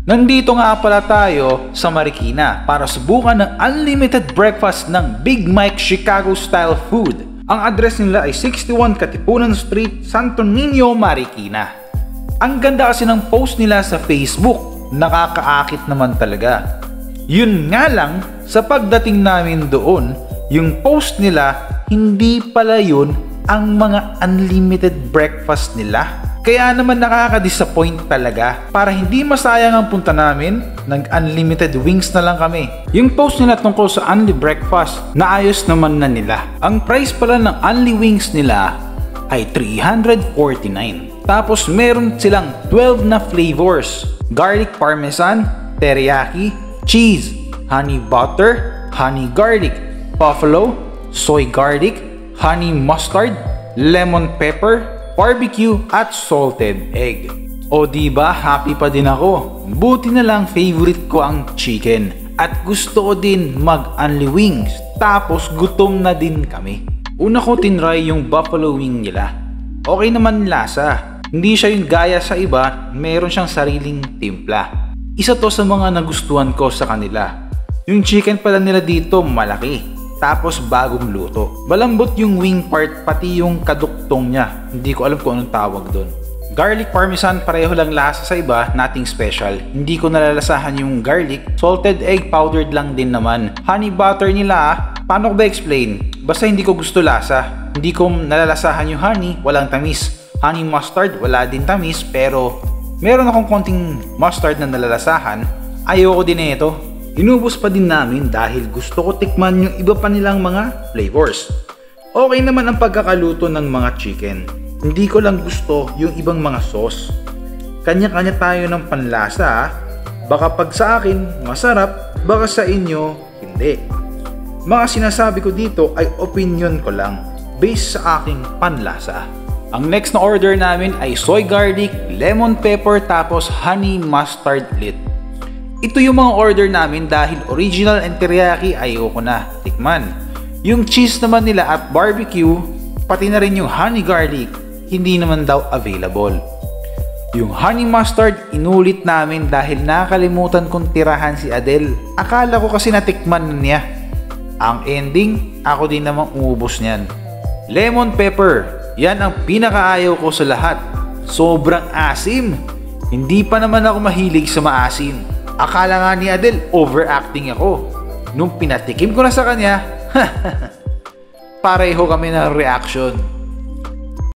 Nandito nga pala tayo sa Marikina para subukan ng unlimited breakfast ng Big Mike Chicago Style Food. Ang address nila ay 61 Katipunan Street, Santo Niño, Marikina. Ang ganda kasi ng post nila sa Facebook, nakakaakit naman talaga. Yun nga lang, sa pagdating namin doon, yung post nila, hindi pala yun ang mga unlimited breakfast nila. Kaya naman nakaka-disappoint talaga. Para hindi masayang ang punta namin, nag-unlimited wings na lang kami. Yung post nila tungkol sa unli breakfast, naayos naman na nila. Ang price pala ng unli wings nila ay 349. Tapos meron silang 12 na flavors. Garlic parmesan, teriyaki, cheese, honey butter, honey garlic, buffalo, soy garlic, honey mustard, lemon pepper, barbecue at salted egg. O diba happy pa din ako? Buti na lang favorite ko ang chicken at gusto ko din mag-unli wings, tapos gutom na din kami. Una ko tinry yung buffalo wing nila. Okay naman lasa. Hindi siya yung gaya sa iba, meron siyang sariling timpla. Isa to sa mga nagustuhan ko sa kanila. Yung chicken pala nila dito malaki. Tapos bagong luto. Malambot yung wing part pati yung kaduktong niya. Hindi ko alam kung anong tawag doon. Garlic parmesan pareho lang lasa sa iba, nothing special. Hindi ko nalalasahan yung garlic. Salted egg powdered lang din naman. Honey butter nila, paano ko ba explain? Basta hindi ko gusto lasa. Hindi ko nalalasahan yung honey, walang tamis. Honey mustard, wala din tamis, pero meron akong konting mustard na nalalasahan. Ayoko din ito. Inubos pa din namin dahil gusto ko tikman yung iba pa nilang mga flavors. Okay naman ang pagkakaluto ng mga chicken. Hindi ko lang gusto yung ibang mga sauce. Kanya-kanya tayo ng panlasa. Baka pag sa akin masarap, baka sa inyo hindi. Mga sinasabi ko dito ay opinion ko lang based sa aking panlasa. Ang next na order namin ay soy garlic, lemon pepper, tapos honey mustard ulit. Ito yung mga order namin dahil original and teriyaki ayoko na tikman. Yung cheese naman nila at barbecue, pati na rin yung honey garlic, hindi naman daw available. Yung honey mustard, inulit namin dahil nakalimutan kong tirahan si Adele. Akala ko kasi natikman na niya. Ang ending, ako din namang umubos niyan. Lemon pepper, yan ang pinakaayaw ko sa lahat. Sobrang asim. Hindi pa naman ako mahilig sa maasim. Akala nga ni Adele, overacting ako. Nung pinatikim ko na sa kanya, pareho kami ng reaction.